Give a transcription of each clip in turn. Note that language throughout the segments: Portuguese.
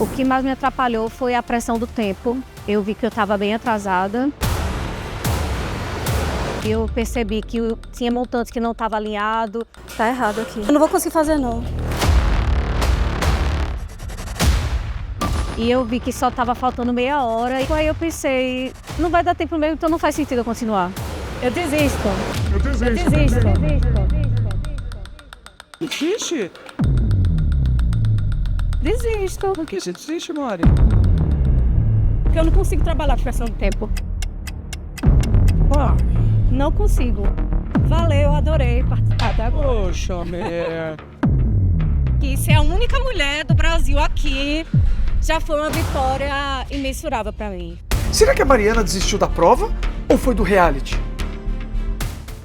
O que mais me atrapalhou foi a pressão do tempo. Eu vi que eu estava bem atrasada. Eu percebi que tinha montante que não estava alinhado. Tá errado aqui. Eu não vou conseguir fazer, não. E eu vi que só estava faltando meia hora. E aí eu pensei, não vai dar tempo mesmo, então não faz sentido eu continuar. Eu desisto. Eu desisto. Desiste? Desisto. Por que você desiste, Mari? Porque eu não consigo trabalhar por pressão do tempo. Não consigo. Valeu, adorei participar até agora. Poxa, merda. Que ser a única mulher do Brasil aqui já foi uma vitória imensurável pra mim. Será que a Mariana desistiu da prova ou foi do reality?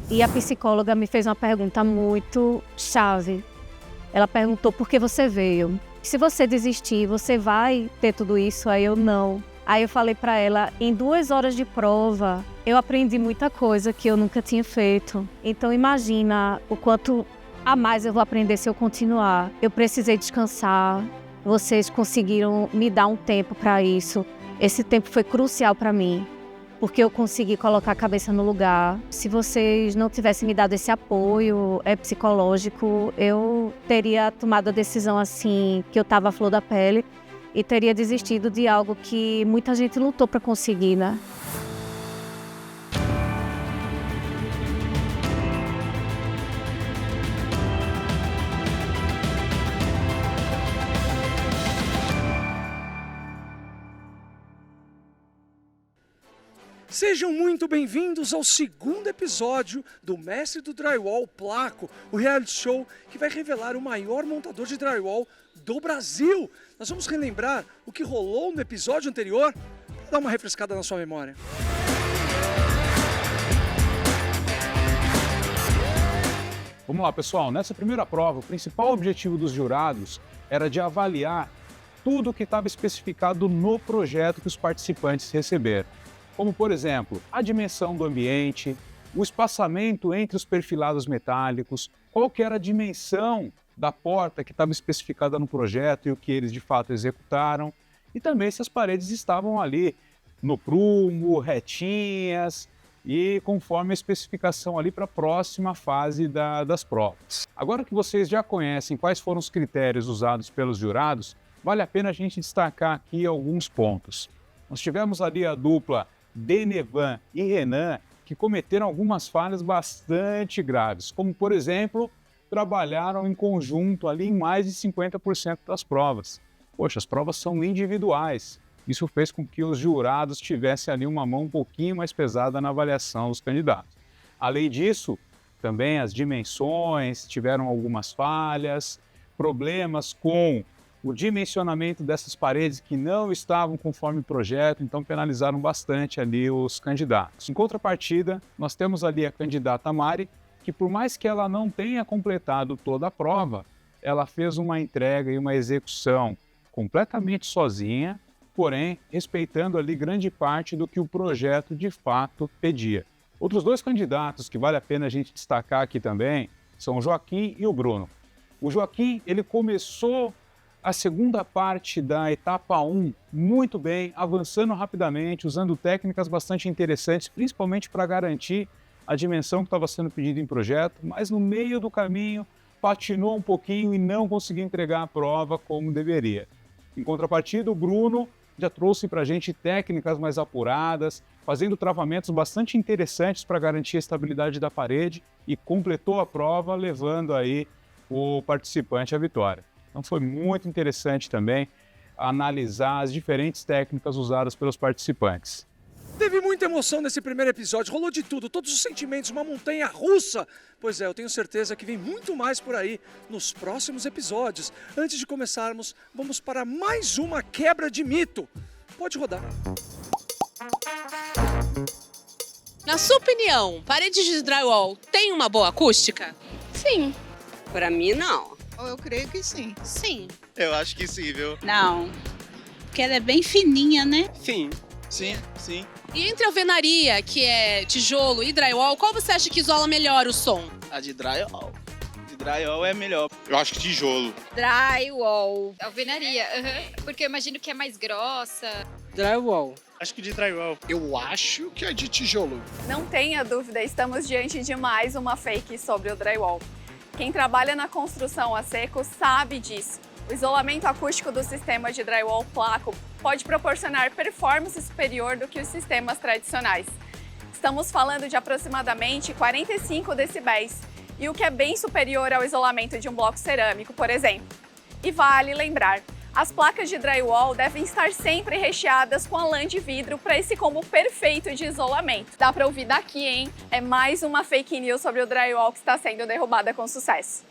E a psicóloga me fez uma pergunta muito chave. Ela perguntou por que você veio. Se você desistir, você vai ter tudo isso? Aí eu não. Aí eu falei pra ela, em 2 horas de prova, eu aprendi muita coisa que eu nunca tinha feito. Então imagina o quanto a mais eu vou aprender se eu continuar. Eu precisei descansar, vocês conseguiram me dar um tempo pra isso. Esse tempo foi crucial pra mim, porque eu consegui colocar a cabeça no lugar. Se vocês não tivessem me dado esse apoio psicológico, eu teria tomado a decisão assim, que eu estava à flor da pele, e teria desistido de algo que muita gente lutou para conseguir, né? Sejam muito bem-vindos ao 2º episódio do Mestre do Drywall Placo, o reality show que vai revelar o maior montador de drywall do Brasil. Nós vamos relembrar o que rolou no episódio anterior para dar uma refrescada na sua memória. Vamos lá, pessoal. Nessa primeira prova, o principal objetivo dos jurados era de avaliar tudo o que estava especificado no projeto que os participantes receberam. Como, por exemplo, a dimensão do ambiente, o espaçamento entre os perfilados metálicos, qual que era a dimensão da porta que estava especificada no projeto e o que eles de fato executaram, e também se as paredes estavam ali no prumo, retinhas e conforme a especificação ali para a próxima fase das provas. Agora que vocês já conhecem quais foram os critérios usados pelos jurados, vale a pena a gente destacar aqui alguns pontos. Nós tivemos ali a dupla Denevan e Renan, que cometeram algumas falhas bastante graves, como, por exemplo, trabalharam em conjunto ali em mais de 50% das provas. Poxa, as provas são individuais. Isso fez com que os jurados tivessem ali uma mão um pouquinho mais pesada na avaliação dos candidatos. Além disso, também as dimensões tiveram algumas falhas, problemas com o dimensionamento dessas paredes que não estavam conforme o projeto, então penalizaram bastante ali os candidatos. Em contrapartida, nós temos ali a candidata Mari, que por mais que ela não tenha completado toda a prova, ela fez uma entrega e uma execução completamente sozinha, porém respeitando ali grande parte do que o projeto de fato pedia. Outros 2 candidatos que vale a pena a gente destacar aqui também são o Joaquim e o Bruno. O Joaquim, ele começou a segunda parte da etapa 1 muito bem, avançando rapidamente, usando técnicas bastante interessantes, principalmente para garantir a dimensão que estava sendo pedida em projeto, mas no meio do caminho patinou um pouquinho e não conseguiu entregar a prova como deveria. Em contrapartida, o Bruno já trouxe para a gente técnicas mais apuradas, fazendo travamentos bastante interessantes para garantir a estabilidade da parede e completou a prova, levando aí o participante à vitória. Então foi muito interessante também analisar as diferentes técnicas usadas pelos participantes. Teve muita emoção nesse primeiro episódio, rolou de tudo, todos os sentimentos, uma montanha russa. Pois é, eu tenho certeza que vem muito mais por aí nos próximos episódios. Antes de começarmos, vamos para mais uma quebra de mito. Pode rodar. Na sua opinião, paredes de drywall têm uma boa acústica? Sim. Pra mim, não. Eu creio que sim. Sim. Eu acho que sim, viu? Não. Porque ela é bem fininha, né? Sim. Sim. E entre alvenaria, que é tijolo, e drywall, qual você acha que isola melhor o som? A de drywall. De drywall é melhor. Eu acho que tijolo. Drywall. Alvenaria, porque eu imagino que é mais grossa. Drywall. Acho que de drywall. Eu acho que é de tijolo. Não tenha dúvida, estamos diante de mais uma fake sobre o drywall. Quem trabalha na construção a seco sabe disso. O isolamento acústico do sistema de drywall placo pode proporcionar performance superior do que os sistemas tradicionais. Estamos falando de aproximadamente 45 decibéis, e o que é bem superior ao isolamento de um bloco cerâmico, por exemplo. E vale lembrar, as placas de drywall devem estar sempre recheadas com a lã de vidro para esse combo perfeito de isolamento. Dá para ouvir daqui, hein? É mais uma fake news sobre o drywall que está sendo derrubada com sucesso.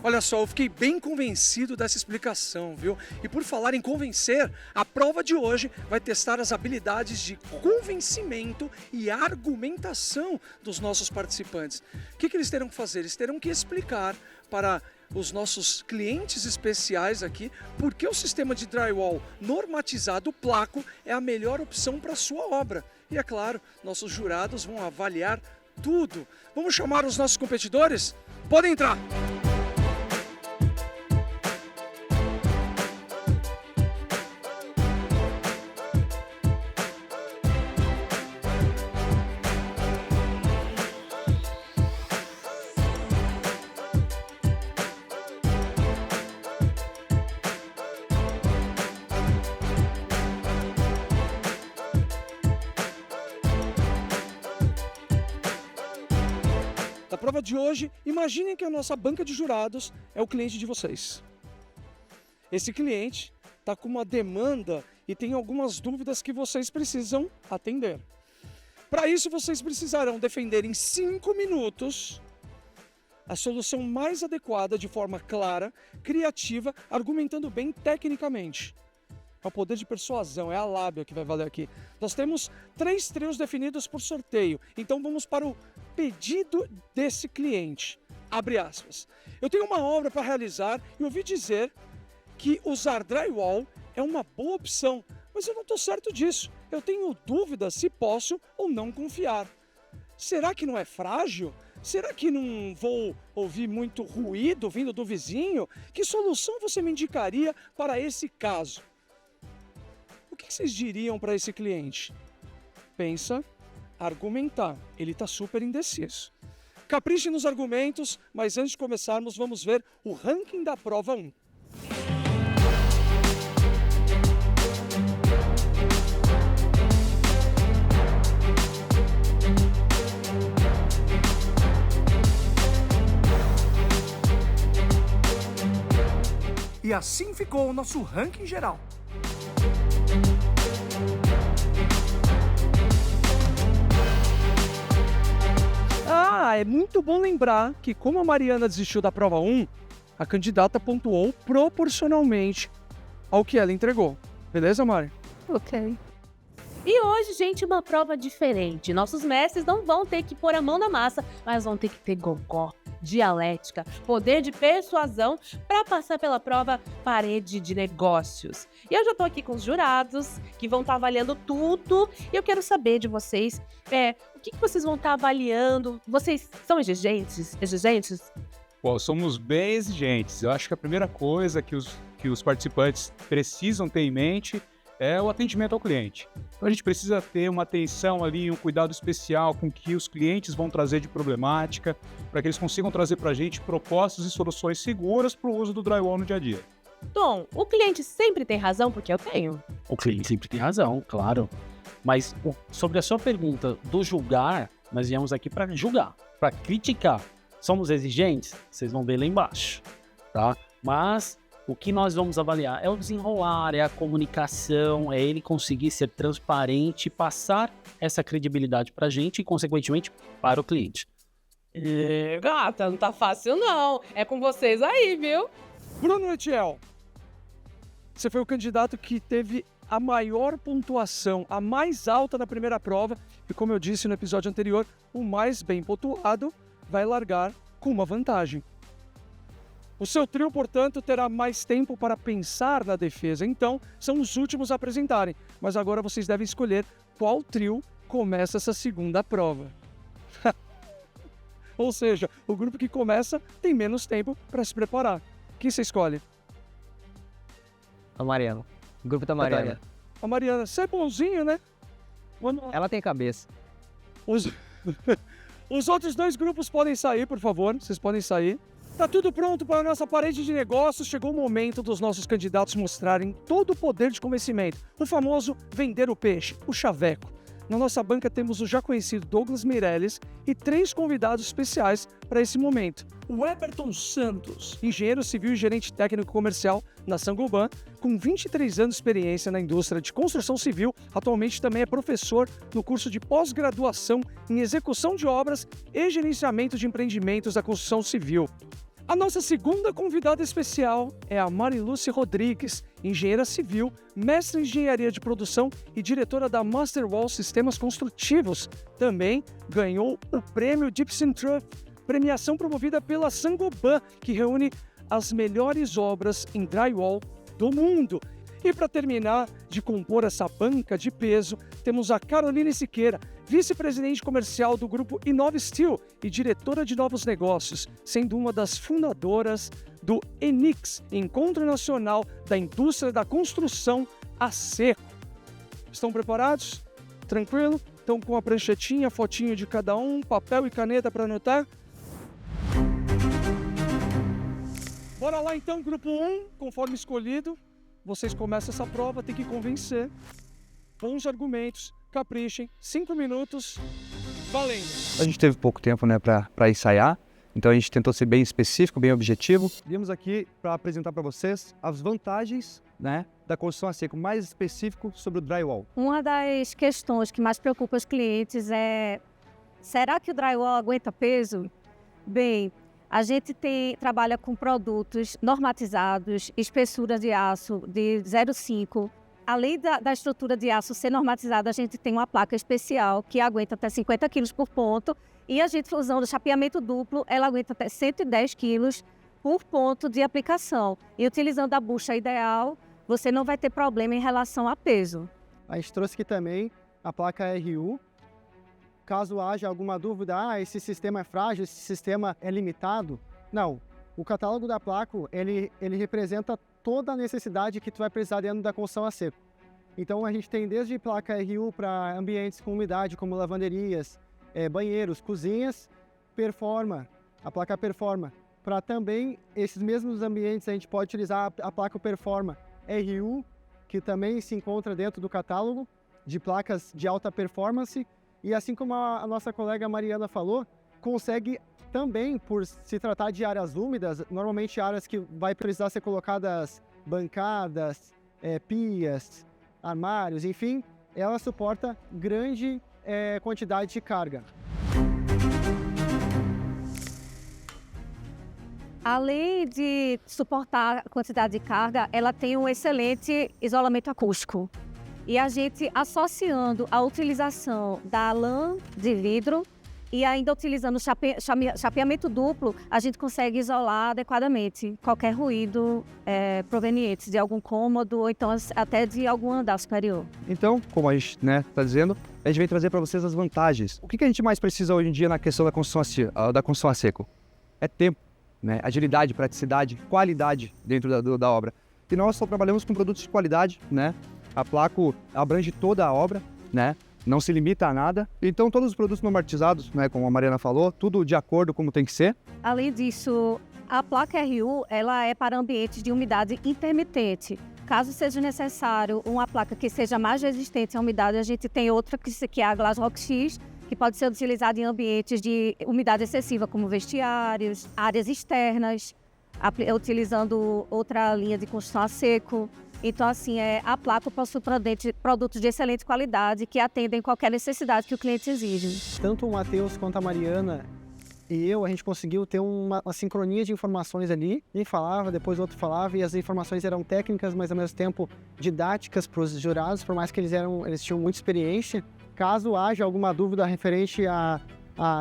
Olha só, eu fiquei bem convencido dessa explicação, viu? E por falar em convencer, a prova de hoje vai testar as habilidades de convencimento e argumentação dos nossos participantes. O que eles terão que fazer? Eles terão que explicar para os nossos clientes especiais aqui por que o sistema de drywall normatizado placo é a melhor opção para a sua obra. E é claro, nossos jurados vão avaliar tudo. Vamos chamar os nossos competidores? Podem entrar! Da prova de hoje, imaginem que a nossa banca de jurados é o cliente de vocês. Esse cliente está com uma demanda e tem algumas dúvidas que vocês precisam atender. Para isso, vocês precisarão defender em 5 minutos a solução mais adequada de forma clara, criativa, argumentando bem tecnicamente. É o poder de persuasão, é a lábia que vai valer aqui. Nós temos 3 trios definidos por sorteio, então vamos para o pedido desse cliente. Abre aspas. Eu tenho uma obra para realizar e ouvi dizer que usar drywall é uma boa opção, mas eu não estou certo disso. Eu tenho dúvida se posso ou não confiar. Será que não é frágil? Será que não vou ouvir muito ruído vindo do vizinho? Que solução você me indicaria para esse caso? O que vocês diriam para esse cliente? Pensa, argumentar. Ele está super indeciso. Capriche nos argumentos, mas antes de começarmos, vamos ver o ranking da prova 1. E assim ficou o nosso ranking geral. É muito bom lembrar que, como a Mariana desistiu da prova 1, a candidata pontuou proporcionalmente ao que ela entregou. Beleza, Mari? Ok. E hoje, gente, uma prova diferente. Nossos mestres não vão ter que pôr a mão na massa, mas vão ter que ter gogó, dialética, poder de persuasão para passar pela prova Parede de Negócios. E eu já tô aqui com os jurados, que vão estar avaliando tudo, e eu quero saber de vocês, o que vocês vão estar avaliando? Vocês são exigentes? Pô, somos bem exigentes. Eu acho que a primeira coisa que os participantes precisam ter em mente é o atendimento ao cliente. Então a gente precisa ter uma atenção ali, um cuidado especial com o que os clientes vão trazer de problemática, para que eles consigam trazer para a gente propostas e soluções seguras para o uso do drywall no dia a dia. Tom, o cliente sempre tem razão, porque eu tenho. O cliente sempre tem razão, claro. Mas sobre a sua pergunta do julgar, nós viemos aqui para julgar, para criticar. Somos exigentes? Vocês vão ver lá embaixo, tá? Mas o que nós vamos avaliar é o desenrolar, é a comunicação, é ele conseguir ser transparente, passar essa credibilidade para a gente e, consequentemente, para o cliente. Gata, não tá fácil não. É com vocês aí, viu? Bruno Etiel, você foi o candidato que teve a maior pontuação, a mais alta na primeira prova, e como eu disse no episódio anterior, o mais bem pontuado vai largar com uma vantagem. O seu trio, portanto, terá mais tempo para pensar na defesa, então são os últimos a apresentarem, mas agora vocês devem escolher qual trio começa essa segunda prova. Ou seja, o grupo que começa tem menos tempo para se preparar. Quem você escolhe? A Mariana. O grupo da Mariana. A Mariana, você é bonzinho, né? Ela tem cabeça. Os outros 2 grupos podem sair, por favor. Vocês podem sair. Tá tudo pronto para a nossa parede de negócios. Chegou o momento dos nossos candidatos mostrarem todo o poder de convencimento. O famoso vender o peixe, o chaveco. Na nossa banca temos o já conhecido Douglas Meirelles e 3 convidados especiais para esse momento. O Eberton Santos, engenheiro civil e gerente técnico comercial na Saint-Gobain, com 23 anos de experiência na indústria de construção civil, atualmente também é professor no curso de pós-graduação em execução de obras e gerenciamento de empreendimentos da construção civil. A nossa segunda convidada especial é a Mariluce Rodrigues, engenheira civil, mestre em engenharia de produção e diretora da Masterwall Sistemas Construtivos. Também ganhou o prêmio Gibson Truff, premiação promovida pela Saint-Gobain, que reúne as melhores obras em drywall do mundo. E para terminar de compor essa banca de peso, temos a Caroline Siqueira, vice-presidente comercial do grupo Inova Steel e diretora de novos negócios, sendo uma das fundadoras do ENIX, Encontro Nacional da Indústria da Construção a Seco. Estão preparados? Tranquilo? Estão com a pranchetinha, fotinho de cada um, papel e caneta para anotar? Bora lá então, grupo 1, conforme escolhido. Vocês começam essa prova, tem que convencer. Bons argumentos, caprichem, 5 minutos, valendo. A gente teve pouco tempo, né, para ensaiar, então a gente tentou ser bem específico, bem objetivo. Viemos aqui para apresentar para vocês as vantagens, né, da construção a seco, mais específico sobre o drywall. Uma das questões que mais preocupa os clientes é: será que o drywall aguenta peso? Bem, a gente trabalha com produtos normatizados, espessura de aço de 0,5. Além da estrutura de aço ser normatizada, a gente tem uma placa especial que aguenta até 50 kg por ponto. E a gente, usando chapeamento duplo, ela aguenta até 110 kg por ponto de aplicação. E utilizando a bucha ideal, você não vai ter problema em relação a peso. A gente trouxe aqui também a placa RU. Caso haja alguma dúvida, esse sistema é frágil, esse sistema é limitado. Não, o catálogo da Placo, ele representa toda a necessidade que tu vai precisar dentro da construção a seco. Então a gente tem desde placa RU para ambientes com umidade, como lavanderias, banheiros, cozinhas, Performa, a placa Performa. Para também esses mesmos ambientes a gente pode utilizar a placa Performa RU, que também se encontra dentro do catálogo de placas de alta performance. E assim como a nossa colega Mariana falou, consegue também, por se tratar de áreas úmidas, normalmente áreas que vai precisar ser colocadas bancadas, pias, armários, enfim, ela suporta grande quantidade de carga. Além de suportar a quantidade de carga, ela tem um excelente isolamento acústico. E a gente, associando a utilização da lã de vidro e ainda utilizando chapeamento duplo, a gente consegue isolar adequadamente qualquer ruído proveniente de algum cômodo ou então até de algum andar superior. Então, como a gente está dizendo, a gente vem trazer para vocês as vantagens. O que a gente mais precisa hoje em dia na questão da construção a seco? É tempo, né? Agilidade, praticidade, qualidade dentro da obra. E nós só trabalhamos com produtos de qualidade, né? A Placo abrange toda a obra, né? Não se limita a nada. Então, todos os produtos normatizados, né, como a Mariana falou, tudo de acordo como tem que ser. Além disso, a placa RU ela é para ambientes de umidade intermitente. Caso seja necessário uma placa que seja mais resistente à umidade, a gente tem outra que é a Glasrock X, que pode ser utilizada em ambientes de umidade excessiva, como vestiários, áreas externas, utilizando outra linha de construção a seco. Então, assim, a Placo possui produtos de excelente qualidade que atendem qualquer necessidade que o cliente exige. Tanto o Matheus quanto a Mariana e a gente conseguiu ter uma sincronia de informações ali. Um falava, depois o outro falava, e as informações eram técnicas, mas ao mesmo tempo didáticas para os jurados, por mais que eles tinham muita experiência. Caso haja alguma dúvida referente à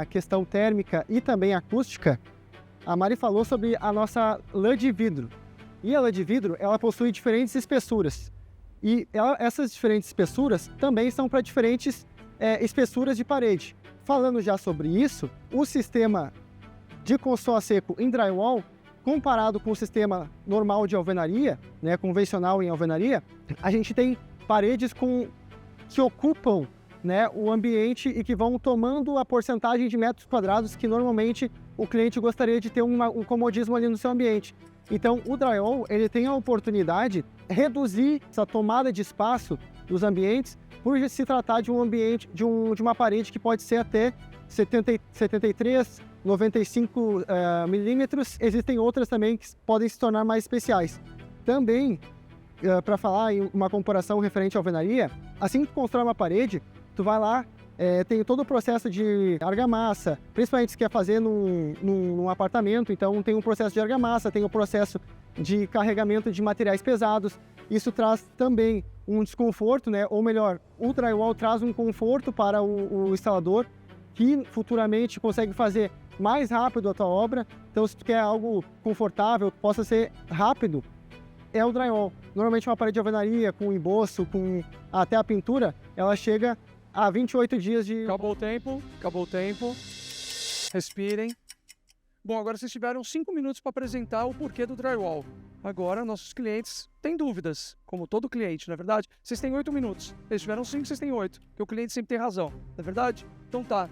questão térmica e também acústica, a Mari falou sobre a nossa lã de vidro. E a lã de vidro, ela possui diferentes espessuras. E essas diferentes espessuras também são para diferentes espessuras de parede. Falando já sobre isso, o sistema de construção a seco em drywall, comparado com o sistema normal de alvenaria, né, convencional em alvenaria, a gente tem paredes que ocupam, né, o ambiente e que vão tomando a porcentagem de metros quadrados que normalmente o cliente gostaria de ter um comodismo ali no seu ambiente. Então, o drywall ele tem a oportunidade de reduzir essa tomada de espaço dos ambientes por se tratar de um ambiente, de uma parede que pode ser até 73, 95 milímetros. Existem outras também que podem se tornar mais especiais. Também, para falar em uma comparação referente à alvenaria, assim que tu constrói uma parede, tu vai lá, tem todo o processo de argamassa, principalmente se quer fazer num apartamento, então tem um processo de argamassa, tem o processo de carregamento de materiais pesados. Isso traz também um desconforto, né? Ou melhor, o drywall traz um conforto para o instalador, que futuramente consegue fazer mais rápido a tua obra. Então, se tu quer algo confortável, possa ser rápido, é o drywall. Normalmente uma parede de alvenaria com emboço, com até a pintura, ela chega a 28 dias de... Acabou o tempo, acabou o tempo. Respirem. Bom, agora vocês tiveram 5 minutos para apresentar o porquê do drywall. Agora, nossos clientes têm dúvidas, como todo cliente, não é verdade? Vocês têm 8 minutos. Eles tiveram 5, vocês têm 8. Porque o cliente sempre tem razão, não é verdade? Então tá.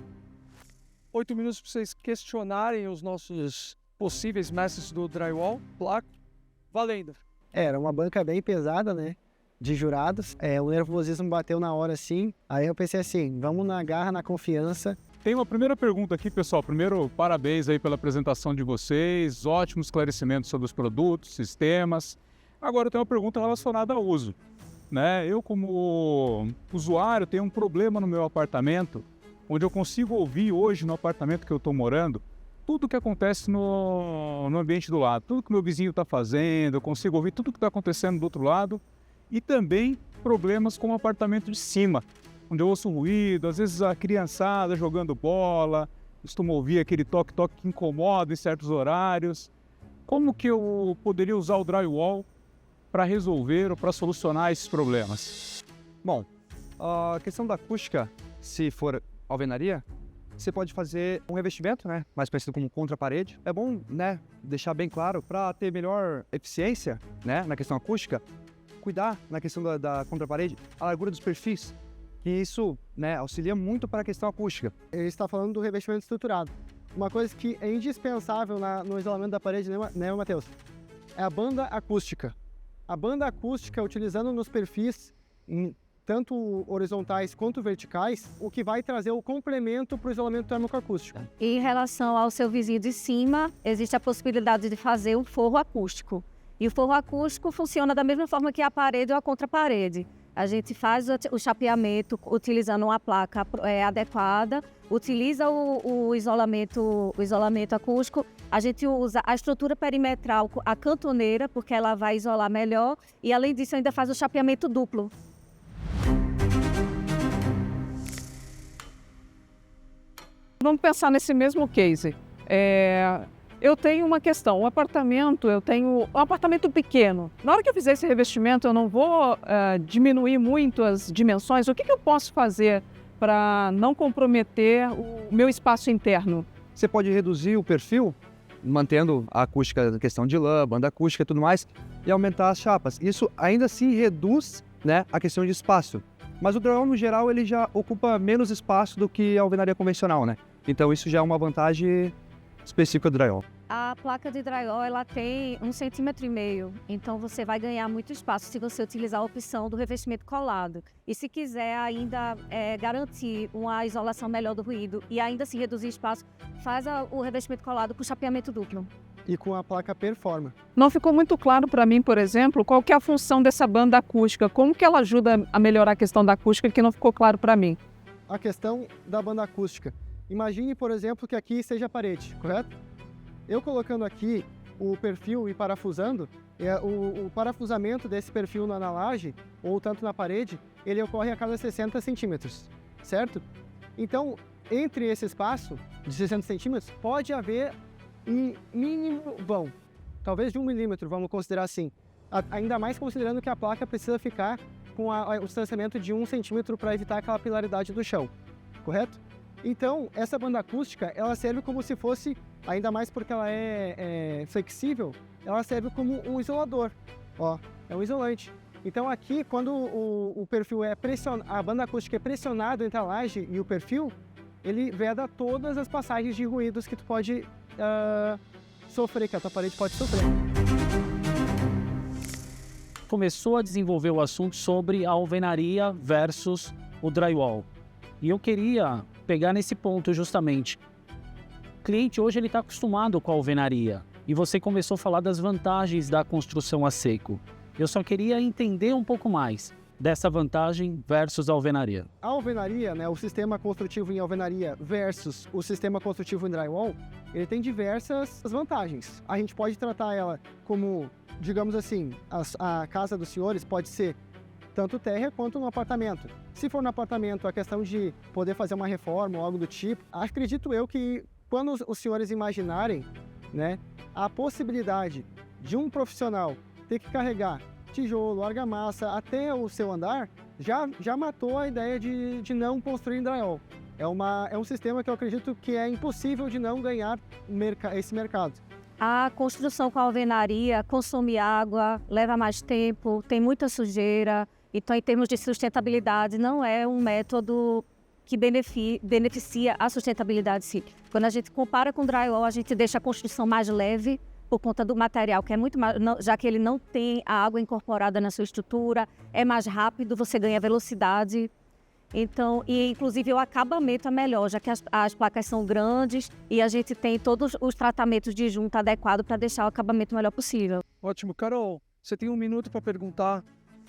8 minutos para vocês questionarem os nossos possíveis mestres do drywall, placo. Valendo. Era uma banca bem pesada, né? De jurados. O nervosismo bateu na hora, assim. Aí eu pensei assim, vamos na garra, na confiança. Tem uma primeira pergunta aqui, pessoal. Primeiro, parabéns aí pela apresentação de vocês. Ótimo esclarecimento sobre os produtos, sistemas. Agora, eu tenho uma pergunta relacionada ao uso, né? Eu, como usuário, tenho um problema no meu apartamento, onde eu consigo ouvir hoje no apartamento que eu estou morando, tudo que acontece no ambiente do lado. Tudo que meu vizinho está fazendo, eu consigo ouvir tudo que está acontecendo do outro lado. E também problemas com o apartamento de cima, onde eu ouço ruído, às vezes a criançada jogando bola, costumo ouvir aquele toque-toque que incomoda em certos horários. Como que eu poderia usar o drywall para resolver ou para solucionar esses problemas? Bom, a questão da acústica, se for alvenaria, você pode fazer um revestimento, né, mais conhecido como contra-parede. É bom, né, deixar bem claro, para ter melhor eficiência, né, na questão acústica, cuidar na questão da contra-parede, a largura dos perfis, que isso, né, auxilia muito para a questão acústica. Ele está falando do revestimento estruturado. Uma coisa que é indispensável no isolamento da parede, né, Matheus? É a banda acústica. A banda acústica, utilizando nos perfis, tanto horizontais quanto verticais, o que vai trazer o complemento para o isolamento térmico acústico. Em relação ao seu vizinho de cima, existe a possibilidade de fazer um forro acústico. E o forro acústico funciona da mesma forma que a parede ou a contraparede. A gente faz o chapeamento utilizando uma placa adequada, utiliza o isolamento acústico, a gente usa a estrutura perimetral, a cantoneira, porque ela vai isolar melhor, e além disso ainda faz o chapeamento duplo. Vamos pensar nesse mesmo case. Eu tenho uma questão, um apartamento pequeno. Na hora que eu fizer esse revestimento, eu não vou diminuir muito as dimensões. O que eu posso fazer para não comprometer o meu espaço interno? Você pode reduzir o perfil, mantendo a acústica, a questão de lã, banda acústica e tudo mais, e aumentar as chapas. Isso ainda assim reduz, né, a questão de espaço. Mas o drywall, no geral, ele já ocupa menos espaço do que a alvenaria convencional, né? Então isso já é uma vantagem específica do drywall. A placa de drywall ela tem 1,5 cm, então você vai ganhar muito espaço se você utilizar a opção do revestimento colado. E se quiser ainda garantir uma isolação melhor do ruído e ainda assim reduzir espaço, faz o revestimento colado com chapeamento duplo. E com a placa Performa. Não ficou muito claro para mim, por exemplo, qual que é a função dessa banda acústica, como que ela ajuda a melhorar a questão da acústica, que não ficou claro para mim. A questão da banda acústica. Imagine, por exemplo, que aqui seja a parede, correto? Eu colocando aqui o perfil e parafusando, o parafusamento desse perfil na laje, ou tanto na parede, ele ocorre a cada 60 centímetros, certo? Então, entre esse espaço de 60 centímetros, pode haver um mínimo vão, talvez de 1 milímetro, vamos considerar assim. Ainda mais considerando que a placa precisa ficar com o distanciamento de 1 centímetro para evitar a capilaridade do chão, correto? Então, essa banda acústica, ela serve como se fosse ainda mais porque ela é flexível, ela serve como um isolador, ó, é um isolante. Então aqui, quando o perfil é pressionado, a banda acústica é pressionada entre a laje e o perfil, ele veda todas as passagens de ruídos que tu pode sofrer, que a tua parede pode sofrer. Começou a desenvolver o assunto sobre a alvenaria versus o drywall. E eu queria pegar nesse ponto justamente. O cliente hoje ele está acostumado com a alvenaria e você começou a falar das vantagens da construção a seco. Eu só queria entender um pouco mais dessa vantagem versus a alvenaria. A alvenaria, né, o sistema construtivo em alvenaria versus o sistema construtivo em drywall, ele tem diversas vantagens. A gente pode tratar ela como, digamos assim, a casa dos senhores pode ser tanto térrea quanto um apartamento. Se for no apartamento, a questão de poder fazer uma reforma ou algo do tipo, acredito eu que quando os senhores imaginarem, né, a possibilidade de um profissional ter que carregar tijolo, argamassa até o seu andar, já matou a ideia de não construir em drywall. É um sistema que eu acredito que é impossível de não ganhar esse mercado. A construção com a alvenaria consome água, leva mais tempo, tem muita sujeira. Então, em termos de sustentabilidade, não é um método que beneficia a sustentabilidade, sim. Quando a gente compara com o drywall, a gente deixa a construção mais leve por conta do material, que é muito mais, já que ele não tem a água incorporada na sua estrutura, é mais rápido, você ganha velocidade. Então, e inclusive o acabamento é melhor, já que as placas são grandes e a gente tem todos os tratamentos de junta adequados para deixar o acabamento melhor possível. Ótimo. Carol, você tem 1 minuto para perguntar.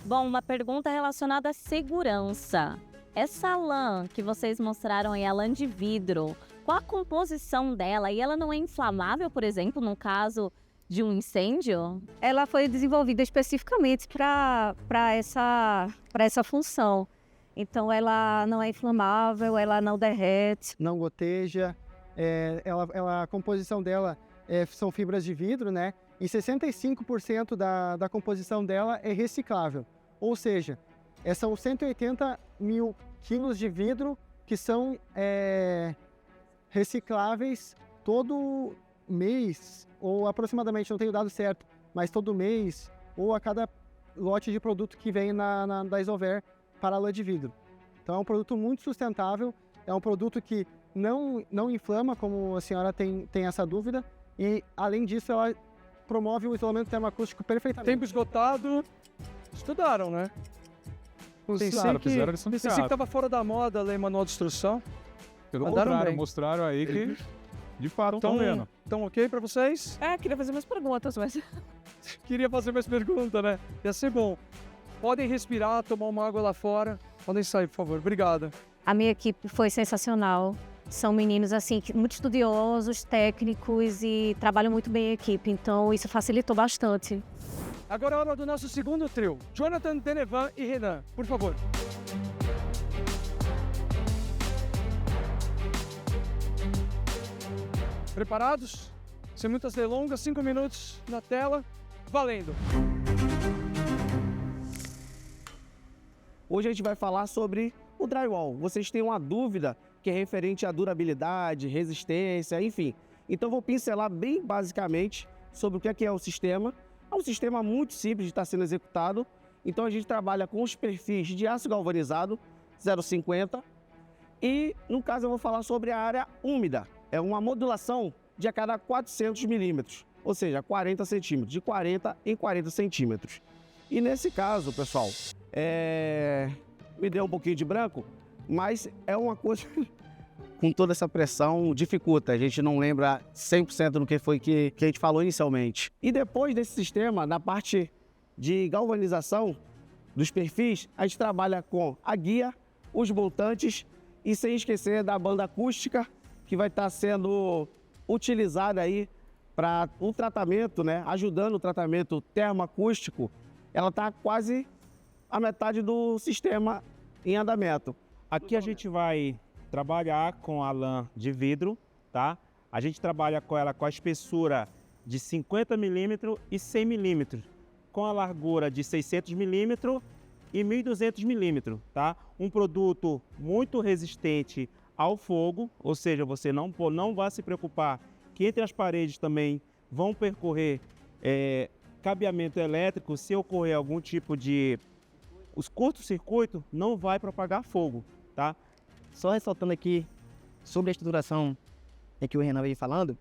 Bom, uma pergunta relacionada à segurança. Essa lã que vocês mostraram aí, a lã de vidro, qual a composição dela? E ela não é inflamável, por exemplo, no caso de um incêndio? Ela foi desenvolvida especificamente para essa função. Então, ela não é inflamável, ela não derrete. Não goteja. A composição dela são fibras de vidro, né? E 65% da composição dela é reciclável. Ou seja, são 180 mil quilos de vidro que são recicláveis todo mês, ou aproximadamente, não tenho dado certo, mas todo mês, ou a cada lote de produto que vem da Isover para a lã de vidro. Então é um produto muito sustentável, é um produto que não inflama, como a senhora tem essa dúvida, e além disso ela promove o isolamento termoacústico perfeitamente. Tempo esgotado, estudaram, né? Fizeram a lição de Pensei casa. que estava fora da moda ler manual de instrução. Pelo Mandaram contrário, bem. mostraram aí que de fato estão vendo. Então ok para vocês? Queria fazer mais perguntas, mas... Queria fazer mais pergunta, né? Ia ser bom. Podem respirar, tomar uma água lá fora. Podem sair, por favor. Obrigada. A minha equipe foi sensacional. São meninos assim muito estudiosos, técnicos e trabalham muito bem em equipe. Então isso facilitou bastante. Agora é a hora do nosso segundo trio. Jonathan, Denevan e Renan, por favor. Preparados? Sem muitas delongas, 5 minutos na tela. Valendo! Hoje a gente vai falar sobre o drywall. Vocês têm uma dúvida que é referente à durabilidade, resistência, enfim. Então vou pincelar bem basicamente sobre o que é o sistema. É um sistema muito simples de estar sendo executado. Então a gente trabalha com os perfis de aço galvanizado 0,50 e no caso eu vou falar sobre a área úmida. É uma modulação de a cada 400 milímetros, ou seja, 40 centímetros, de 40 em 40 centímetros. E nesse caso, pessoal, me deu um pouquinho de branco, mas é uma coisa com toda essa pressão dificulta. A gente não lembra 100% do que foi que a gente falou inicialmente. E depois desse sistema, na parte de galvanização dos perfis, a gente trabalha com a guia, os montantes e sem esquecer da banda acústica, que vai estar sendo utilizada aí para o tratamento, né? Ajudando o tratamento termoacústico. Ela está quase a metade do sistema em andamento. Aqui a gente vai trabalhar com a lã de vidro, tá? A gente trabalha com ela com a espessura de 50 milímetros e 100 milímetros, com a largura de 600 milímetros e 1.200 milímetros, tá? Um produto muito resistente ao fogo, ou seja, você não vai se preocupar que entre as paredes também vão percorrer cabeamento elétrico. Se ocorrer algum tipo de curto-circuito, não vai propagar fogo, tá? Só ressaltando aqui sobre a estruturação que o Renan veio falando,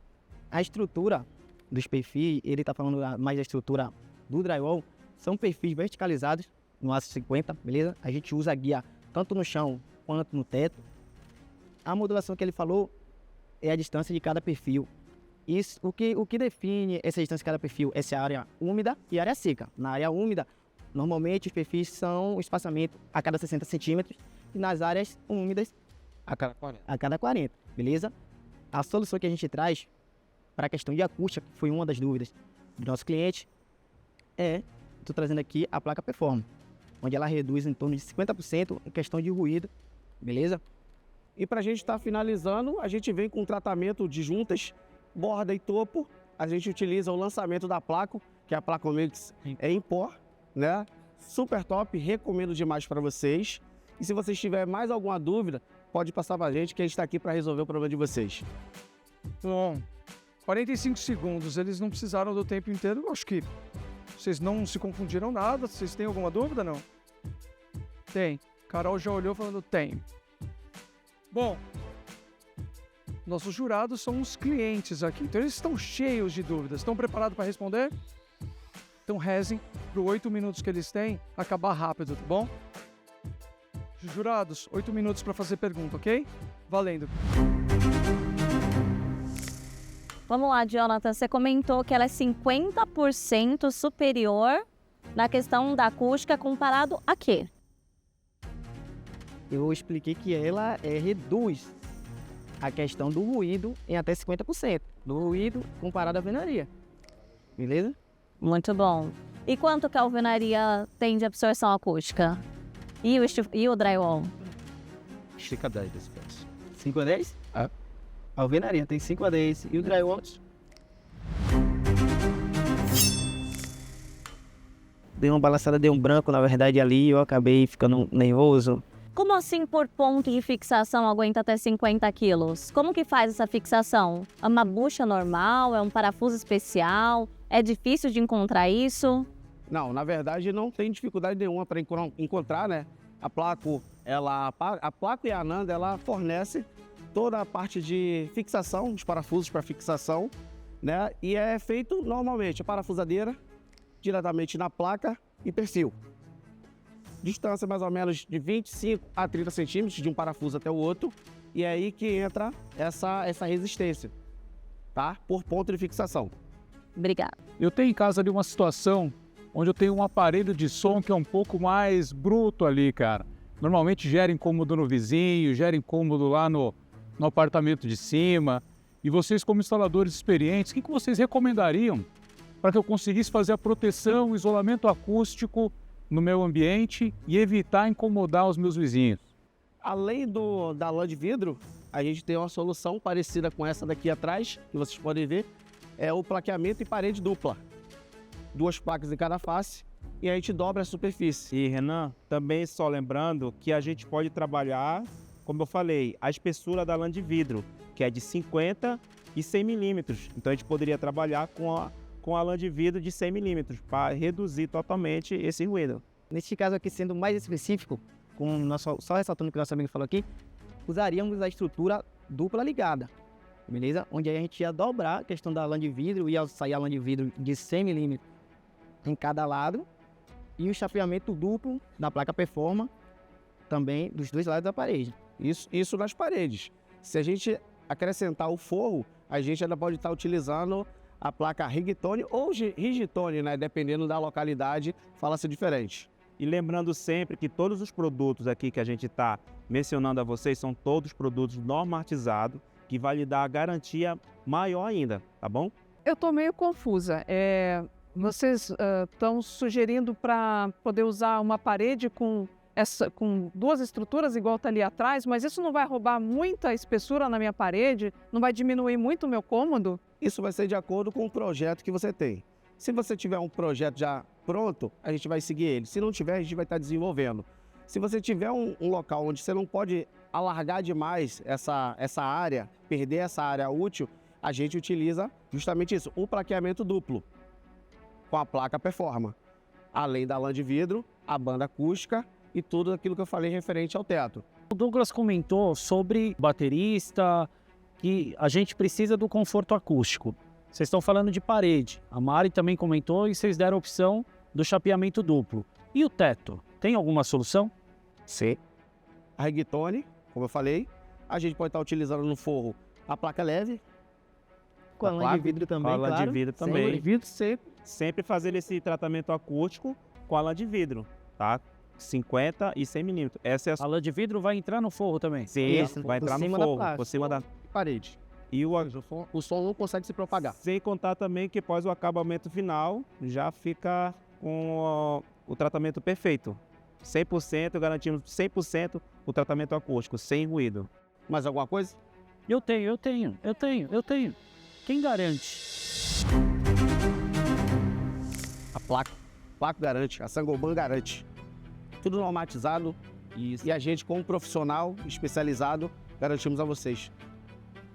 a estrutura dos perfis, ele está falando mais da estrutura do drywall, são perfis verticalizados no aço 50, beleza? A gente usa a guia tanto no chão quanto no teto. A modulação que ele falou é a distância de cada perfil. Isso, o que define essa distância de cada perfil é essa área úmida e área seca. Na área úmida, normalmente os perfis são o espaçamento a cada 60 centímetros e nas áreas úmidas a cada 40, beleza? A solução que a gente traz para a questão de acústica, que foi uma das dúvidas do nosso cliente, estou trazendo aqui a placa Performance, onde ela reduz em torno de 50% em questão de ruído, beleza? E para a gente estar finalizando, a gente vem com um tratamento de juntas, borda e topo. A gente utiliza o lançamento da Placo, que é a Placo Mix em pó, né? Super top, recomendo demais para vocês. E se vocês tiverem mais alguma dúvida, pode passar para a gente, que a gente está aqui para resolver o problema de vocês. Bom, 45 segundos, eles não precisaram do tempo inteiro. Eu acho que vocês não se confundiram nada. Vocês têm alguma dúvida, não? Tem. Carol já olhou falando tem. Bom, nossos jurados são os clientes aqui, então eles estão cheios de dúvidas. Estão preparados para responder? Então rezem para os 8 minutos que eles têm acabar rápido, tá bom? Jurados, 8 minutos para fazer pergunta, ok? Valendo. Vamos lá, Jonathan, você comentou que ela é 50% superior na questão da acústica comparado a quê? Eu expliquei que ela reduz a questão do ruído em até 50%. Do ruído comparado à alvenaria. Beleza? Muito bom. E quanto que a alvenaria tem de absorção acústica? E o drywall? 5 a 10 desse peço. 5 a 10? A alvenaria tem 5 a 10. E o drywall? Dei uma balançada, dei um branco, na verdade, ali. Eu acabei ficando nervoso. Como assim por ponto de fixação aguenta até 50 quilos? Como que faz essa fixação? É uma bucha normal? É um parafuso especial? É difícil de encontrar isso? Não, na verdade não tem dificuldade nenhuma para encontrar, né? A Placo e a Ananda, ela fornece toda a parte de fixação, dos parafusos para fixação, né? E é feito normalmente a parafusadeira diretamente na placa e perfil. Distância mais ou menos de 25 a 30 centímetros de um parafuso até o outro. E é aí que entra essa resistência, tá? Por ponto de fixação. Obrigada. Eu tenho em casa ali uma situação onde eu tenho um aparelho de som que é um pouco mais bruto ali, cara. Normalmente gera incômodo no vizinho, gera incômodo lá no apartamento de cima. E vocês, como instaladores experientes, o que vocês recomendariam para que eu conseguisse fazer a proteção, o isolamento acústico no meu ambiente e evitar incomodar os meus vizinhos? Além da lã de vidro, a gente tem uma solução parecida com essa daqui atrás, que vocês podem ver, é o plaqueamento em parede dupla. 2 placas em cada face e a gente dobra a superfície. E Renan, também só lembrando que a gente pode trabalhar, como eu falei, a espessura da lã de vidro, que é de 50 e 100 milímetros. Então a gente poderia trabalhar com a lã de vidro de 100 milímetros para reduzir totalmente esse ruído. Neste caso aqui, sendo mais específico, só ressaltando o que o nosso amigo falou aqui, usaríamos a estrutura dupla ligada, beleza? Onde a gente ia dobrar a questão da lã de vidro, ia sair a lã de vidro de 100 milímetros em cada lado e o chapeamento duplo da placa Performance também dos 2 lados da parede. Isso nas paredes. Se a gente acrescentar o forro, a gente ainda pode estar utilizando a placa Rigtone ou Rigtone, né? Dependendo da localidade, fala-se diferente. E lembrando sempre que todos os produtos aqui que a gente está mencionando a vocês são todos produtos normatizados, que vai lhe dar a garantia maior ainda, tá bom? Eu estou meio confusa. Vocês estão sugerindo para poder usar uma parede com 2 estruturas igual está ali atrás, mas isso não vai roubar muita espessura na minha parede? Não vai diminuir muito o meu cômodo? Isso vai ser de acordo com o projeto que você tem. Se você tiver um projeto já pronto, a gente vai seguir ele. Se não tiver, a gente vai estar desenvolvendo. Se você tiver um local onde você não pode alargar demais essa área, perder essa área útil, a gente utiliza justamente isso, o plaqueamento duplo com a placa Performa. Além da lã de vidro, a banda acústica e tudo aquilo que eu falei referente ao teto. O Douglas comentou sobre baterista, que a gente precisa do conforto acústico. Vocês estão falando de parede. A Mari também comentou e vocês deram a opção do chapeamento duplo. E o teto? Tem alguma solução? Sim. A Regtone, como eu falei, a gente pode estar utilizando no forro a placa leve. Com a lã de vidro também, com a lã claro. de vidro também. Lã de vidro Sempre fazer esse tratamento acústico com a lã de vidro, tá? 50 e 100 milímetros. Essa é a lã de vidro vai entrar no forro também? Sim, Isso, vai entrar no forro, por cima da parede. E o som não consegue se propagar. Sem contar também que após o acabamento final, já fica com o tratamento perfeito. 100%, garantimos 100% o tratamento acústico, sem ruído. Mais alguma coisa? Eu tenho. Quem garante? A placa garante, a Sangoban garante. Tudo normatizado. Isso. E a gente, como profissional especializado, garantimos a vocês.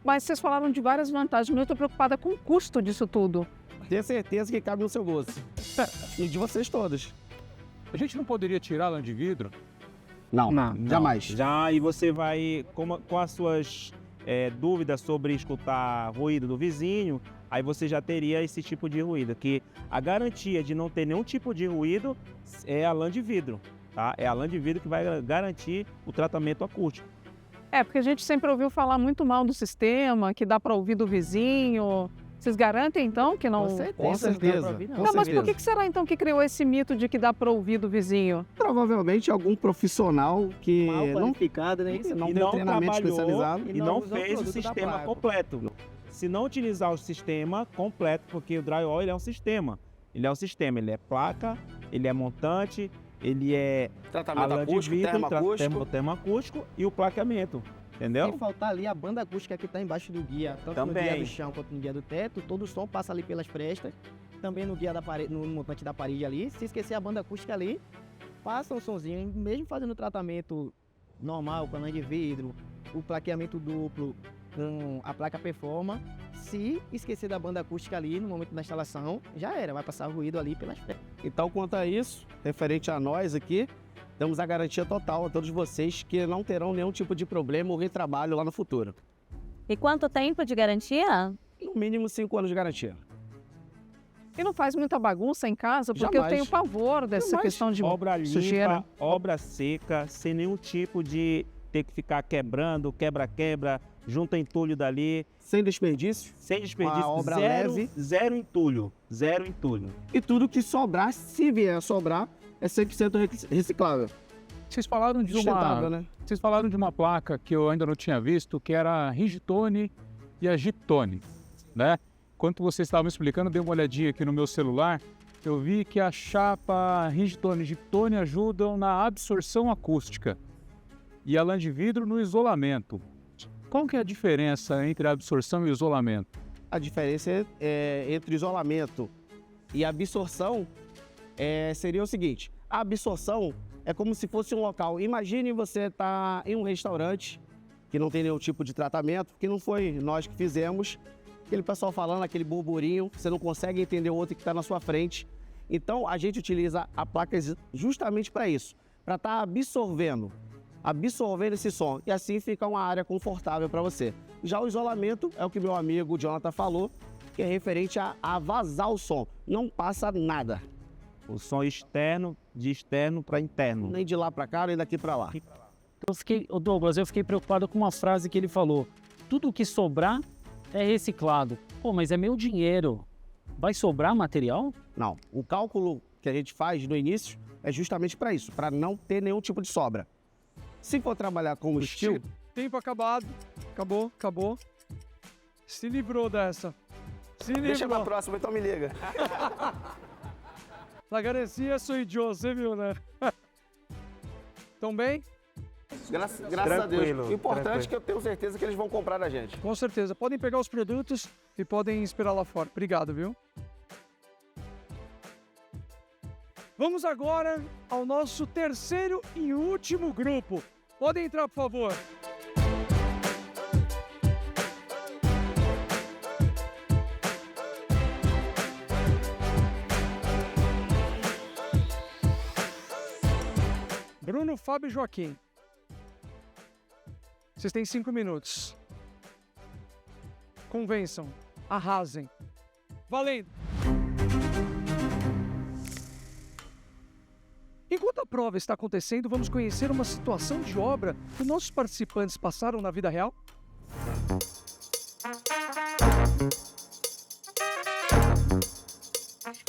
Mas vocês falaram de várias vantagens, mas eu estou preocupada com o custo disso tudo. Tenha certeza que cabe no seu bolso. E de vocês todos. A gente não poderia tirar a lã de vidro? Não, jamais. Já, e você vai, com as suas dúvidas sobre escutar ruído do vizinho, aí você já teria esse tipo de ruído, que a garantia de não ter nenhum tipo de ruído é a lã de vidro, tá? É a lã de vidro que vai garantir o tratamento acústico. Porque a gente sempre ouviu falar muito mal do sistema, que dá para ouvir do vizinho. Vocês garantem, então, que não... Com certeza. Não, mas por que será, então, que criou esse mito de que dá para ouvir do vizinho? Provavelmente algum profissional que mal qualificado, né? Isso não tem treinamento especializado. E não fez o sistema completo. Se não utilizar o sistema completo, porque o drywall ele é um sistema. Ele é placa, ele é montante, ele é tratamento acústico, termoacústico e o plaqueamento. Entendeu? Sem faltar ali a banda acústica que está embaixo do guia, tanto também. No guia do chão quanto no guia do teto, todo o som passa ali pelas frestas, também no guia da parede, no montante da parede ali. Se esquecer a banda acústica ali, passa um sonzinho, mesmo fazendo o tratamento normal com a lã de vidro, o plaqueamento duplo com a placa Performa, se esquecer da banda acústica ali no momento da instalação, já era, vai passar o ruído ali pelas frestas. Então, quanto a isso, referente a nós aqui, damos a garantia total a todos vocês que não terão nenhum tipo de problema ou retrabalho lá no futuro. E quanto tempo de garantia? No mínimo 5 anos de garantia. E não faz muita bagunça em casa? Porque eu tenho pavor dessa questão de obra sujeira. Limpa, obra seca, sem nenhum tipo de ter que ficar quebrando, quebra-quebra, junta entulho dali. Sem desperdício. Sem desperdício. Uma obra leve. Zero entulho. E tudo que sobrar, se vier a sobrar, é 100% reciclável. Vocês falaram de uma placa que eu ainda não tinha visto, que era a Regtone e a Gitone, né? Enquanto vocês estavam explicando, dei uma olhadinha aqui no meu celular, eu vi que a chapa Regtone e Gitone ajudam na absorção acústica e a lã de vidro no isolamento. Qual que é a diferença entre a absorção e o isolamento? A diferença entre isolamento e absorção seria o seguinte: a absorção é como se fosse um local. Imagine você estar em um restaurante que não tem nenhum tipo de tratamento, que não foi nós que fizemos, aquele pessoal falando, aquele burburinho, você não consegue entender o outro que está na sua frente. Então, a gente utiliza a placa justamente para isso, para estar absorvendo esse som, e assim fica uma área confortável para você. Já o isolamento é o que meu amigo Jonathan falou, que é referente a vazar o som, não passa nada. O som externo, de externo para interno. Nem de lá para cá, nem daqui para lá. Douglas, eu fiquei preocupado com uma frase que ele falou: tudo que sobrar é reciclado. Pô, mas é meu dinheiro. Vai sobrar material? Não. O cálculo que a gente faz no início é justamente para isso, para não ter nenhum tipo de sobra. Se for trabalhar com o estilo... Tempo acabado. Acabou. Se livrou dessa. Deixa pra próxima, então me liga. La garancia sou idiota, você viu, né? Tão bem? Graças a Deus. O importante é que eu tenho certeza que eles vão comprar da gente. Com certeza. Podem pegar os produtos e podem esperar lá fora. Obrigado, viu? Vamos agora ao nosso terceiro e último grupo. Podem entrar, por favor. Bruno, Fábio e Joaquim. Vocês têm 5 minutos. Convençam. Arrasem. Valendo! Enquanto a prova está acontecendo, vamos conhecer uma situação de obra que nossos participantes passaram na vida real?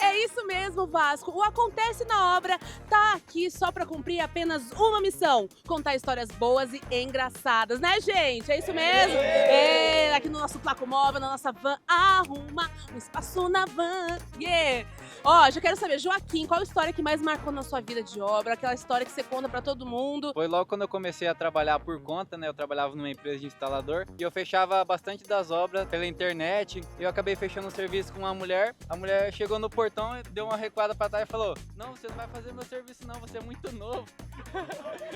É isso mesmo, Vasco. O Acontece na Obra tá aqui só para cumprir apenas uma missão: contar histórias boas e engraçadas, né, gente? É isso mesmo? É, aqui no nosso Placo Móvel, na nossa van, arruma um espaço na van. Yeah! Ó, já quero saber, Joaquim, qual a história que mais marcou na sua vida de obra? Aquela história que você conta para todo mundo? Foi logo quando eu comecei a trabalhar por conta, né? Eu trabalhava numa empresa de instalador e eu fechava bastante das obras pela internet. Eu acabei fechando um serviço com uma mulher. A mulher chegou no portão, deu uma recuada pra trás e falou: não, você não vai fazer meu serviço não, você é muito novo.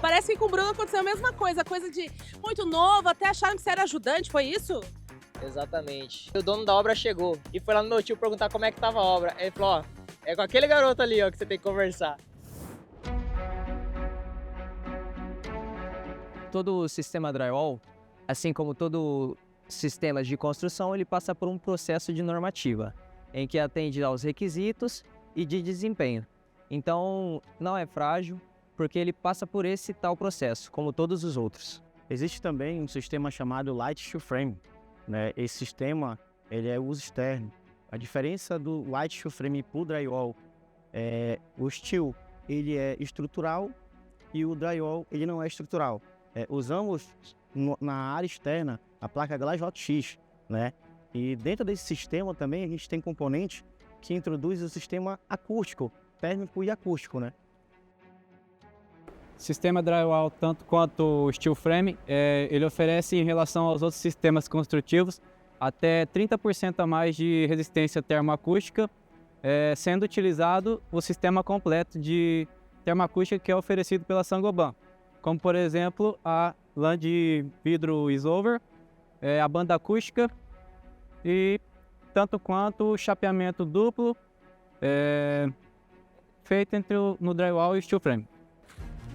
Parece que com o Bruno aconteceu a mesma coisa de muito novo, até acharam que você era ajudante, foi isso? Exatamente. O dono da obra chegou e foi lá no meu tio perguntar como é que tava a obra. Ele falou: ó, é com aquele garoto ali, ó, que você tem que conversar. Todo o sistema drywall, assim como todo sistema de construção, ele passa por um processo de normativa, em que atende aos requisitos e de desempenho. Então, não é frágil, porque ele passa por esse tal processo, como todos os outros. Existe também um sistema chamado Light to Frame, né? Esse sistema, ele é uso externo. A diferença do Light to Frame para o drywall é o steel, ele é estrutural e o drywall, ele não é estrutural. Usamos na área externa a placa Glass Hot X, né? E dentro desse sistema também a gente tem componentes que introduz o sistema acústico, térmico e acústico, né? Sistema drywall, tanto quanto o steel frame, ele oferece em relação aos outros sistemas construtivos até 30% a mais de resistência termoacústica, sendo utilizado o sistema completo de termoacústica que é oferecido pela Saint-Gobain, como por exemplo a lã de vidro Isover, a banda acústica e tanto quanto o chapeamento duplo feito no drywall e steel frame.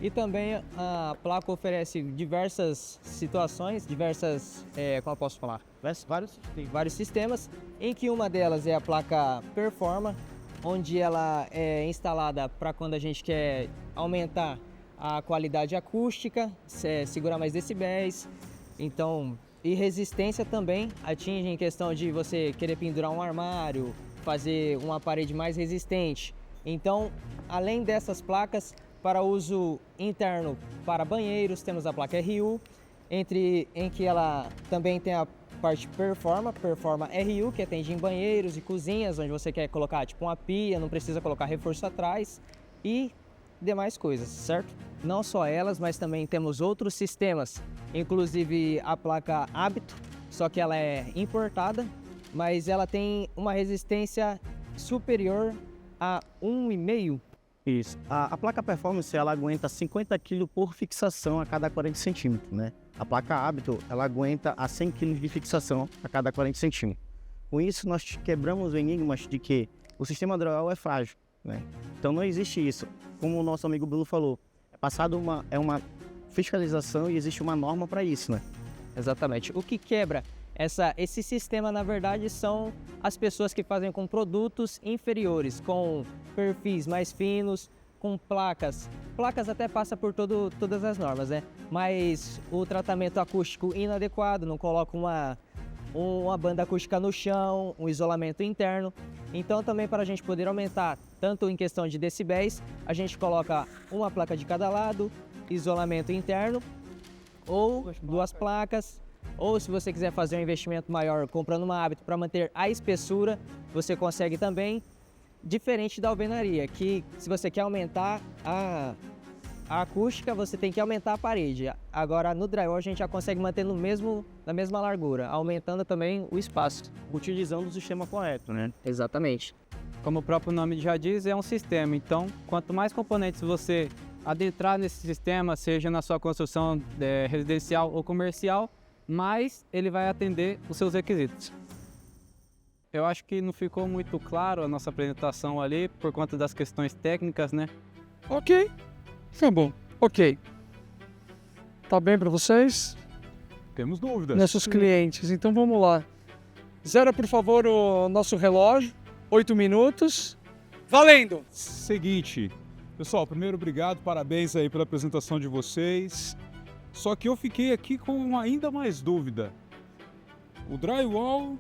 E também a placa oferece diversas situações, como eu posso falar? Vários sistemas, em que uma delas é a placa Performa, onde ela é instalada para quando a gente quer aumentar a qualidade acústica, segurar mais decibéis, então, e resistência também atinge em questão de você querer pendurar um armário, fazer uma parede mais resistente. Então, além dessas placas, para uso interno para banheiros, temos a placa RU, em que ela também tem a parte Performa RU, que atende em banheiros e cozinhas, onde você quer colocar tipo uma pia, não precisa colocar reforço atrás e demais coisas, certo? Não só elas, mas também temos outros sistemas, inclusive a placa Hábito, só que ela é importada, mas ela tem uma resistência superior a 1,5. Isso. A placa Performance, ela aguenta 50 kg por fixação a cada 40 centímetros, né? A placa Hábito, ela aguenta a 100 kg de fixação a cada 40 centímetros. Com isso, nós quebramos o enigma de que o sistema drywall é frágil, né? Então não existe isso. Como o nosso amigo Bruno falou, é uma fiscalização e existe uma norma para isso, né? Exatamente. O que quebra esse sistema, na verdade, são as pessoas que fazem com produtos inferiores, com perfis mais finos, com placas. Placas até passa por todas as normas, né? Mas o tratamento acústico inadequado, não coloca uma banda acústica no chão, um isolamento interno. Então também para a gente poder aumentar, tanto em questão de decibéis, a gente coloca uma placa de cada lado, isolamento interno, ou duas placas. Ou se você quiser fazer um investimento maior comprando uma Hábito para manter a espessura, você consegue também, diferente da alvenaria, que se você quer aumentar a acústica, você tem que aumentar a parede. Agora no drywall a gente já consegue manter na mesma largura, aumentando também o espaço. Utilizando o sistema correto, né? Exatamente. Como o próprio nome já diz, é um sistema, então quanto mais componentes você adentrar nesse sistema, seja na sua construção residencial ou comercial, mais ele vai atender os seus requisitos. Eu acho que não ficou muito claro a nossa apresentação ali, por conta das questões técnicas, né? Ok, tá bom. Ok. Tá bem para vocês? Temos dúvidas. Nossos clientes. Então vamos lá. Zera, por favor, o nosso relógio. 8 minutos. Valendo! Seguinte, pessoal, primeiro obrigado, parabéns aí pela apresentação de vocês. Só que eu fiquei aqui com ainda mais dúvida. O drywall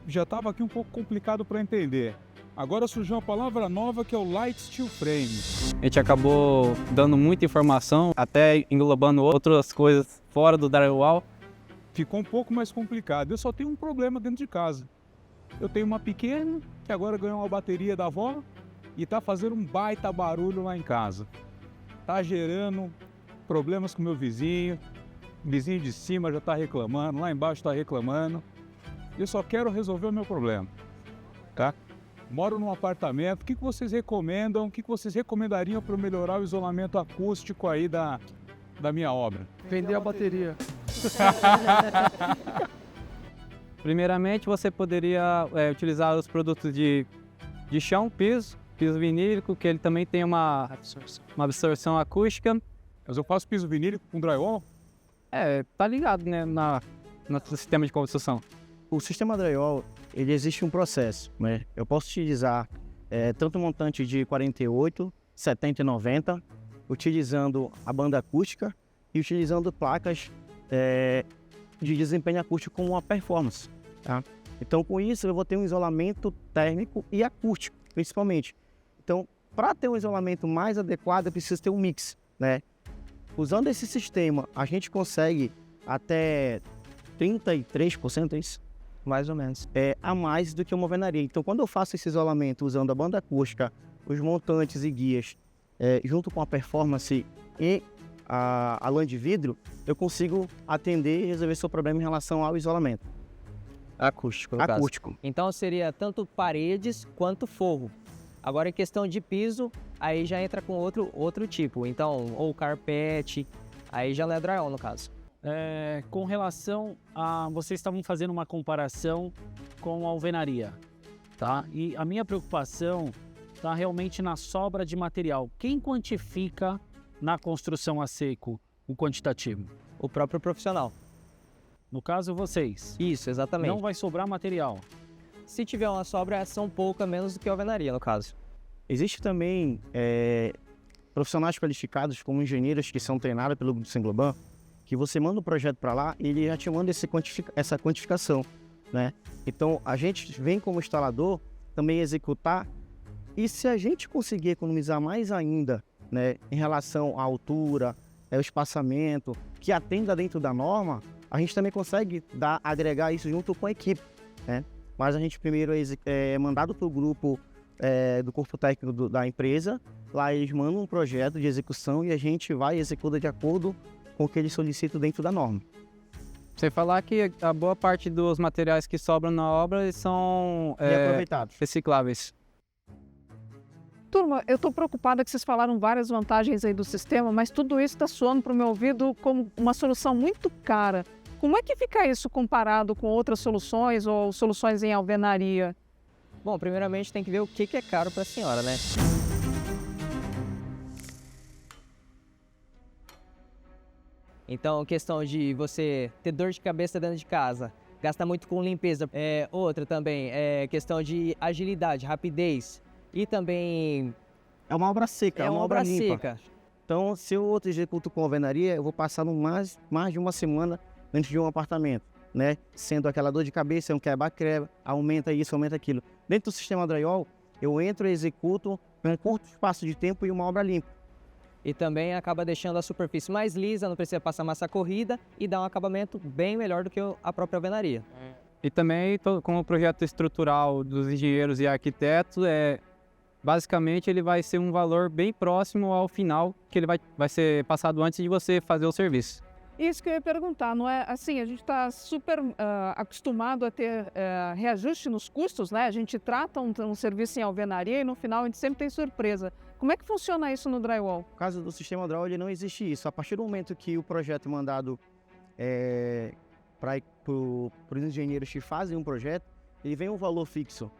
já estava aqui um pouco complicado para entender. Agora surgiu uma palavra nova que é o Light Steel Frame. A gente acabou dando muita informação, até englobando outras coisas fora do drywall. Ficou um pouco mais complicado. Eu só tenho um problema dentro de casa. Eu tenho uma pequena que agora ganhou uma bateria da avó e tá fazendo um baita barulho lá em casa. Tá gerando problemas com meu vizinho. O vizinho de cima já tá reclamando, lá embaixo tá reclamando. Eu só quero resolver o meu problema, tá? Moro num apartamento. O que vocês recomendam? O que vocês recomendariam para melhorar o isolamento acústico aí da minha obra? Vender a bateria. Primeiramente, você poderia utilizar os produtos de chão, piso vinílico, que ele também tem uma absorção acústica. Mas eu faço piso vinílico com drywall? Tá ligado, né, no sistema de construção. O sistema drywall, ele existe um processo, né? Eu posso utilizar tanto montante de 48, 70 e 90, utilizando a banda acústica e utilizando placas de desempenho acústico como uma performance, tá? Então, com isso, eu vou ter um isolamento térmico e acústico, principalmente. Então, para ter um isolamento mais adequado, eu preciso ter um mix, né? Usando esse sistema, a gente consegue até 33%, é isso? Mais ou menos. A mais do que uma alvenaria. Então, quando eu faço esse isolamento usando a banda acústica, os montantes e guias, junto com a performance e a lã de vidro, eu consigo atender e resolver seu problema em relação ao isolamento. Acústico, no Acústico. caso. Então seria tanto paredes quanto forro. Agora, em questão de piso, aí já entra com outro tipo. Então, ou carpete, aí já não é drywall, no caso. Com relação a... Vocês estavam fazendo uma comparação com a alvenaria, tá? E a minha preocupação está realmente na sobra de material. Quem quantifica na construção a seco o quantitativo? O próprio profissional. No caso, vocês. Isso, exatamente. Não vai sobrar material. Se tiver uma sobra, são pouca menos do que a alvenaria, no caso. Existe também profissionais qualificados como engenheiros que são treinados pelo Grupo Saint-Gobain, que você manda o projeto para lá e ele já te manda essa quantificação, né? Então, a gente vem como instalador também executar, e se a gente conseguir economizar mais ainda, né, em relação à altura, o espaçamento, que atenda dentro da norma, a gente também consegue agregar isso junto com a equipe, né? Mas a gente primeiro é mandado para o grupo do corpo técnico da empresa, lá eles mandam um projeto de execução e a gente vai e executa de acordo com o que eles solicitam dentro da norma. Você falar que a boa parte dos materiais que sobram na obra eles são reaproveitados, recicláveis. Turma, eu estou preocupada que vocês falaram várias vantagens aí do sistema, mas tudo isso está soando para o meu ouvido como uma solução muito cara. Como é que fica isso comparado com outras soluções ou soluções em alvenaria? Bom, primeiramente tem que ver o que é caro para a senhora, né? Então, questão de você ter dor de cabeça dentro de casa, gastar muito com limpeza. Outra também é questão de agilidade, rapidez e também... É uma obra seca, é uma obra limpa. Seca. Então, se eu executo com alvenaria, eu vou passar mais de uma semana dentro de um apartamento, né? Sendo aquela dor de cabeça, um quebra-quebra, aumenta isso, aumenta aquilo. Dentro do sistema drywall, eu entro e executo em um curto espaço de tempo e uma obra limpa. E também acaba deixando a superfície mais lisa, não precisa passar massa corrida e dá um acabamento bem melhor do que a própria alvenaria. E também, com o projeto estrutural dos engenheiros e arquitetos, basicamente ele vai ser um valor bem próximo ao final, que ele vai ser passado antes de você fazer o serviço. Isso que eu ia perguntar, não é assim, a gente está super acostumado a ter reajuste nos custos, né? A gente trata um serviço em alvenaria e no final a gente sempre tem surpresa. Como é que funciona isso no drywall? No caso do sistema drywall, ele não existe isso. A partir do momento que o projeto é mandado para os engenheiros que fazem um projeto, ele vem um valor fixo.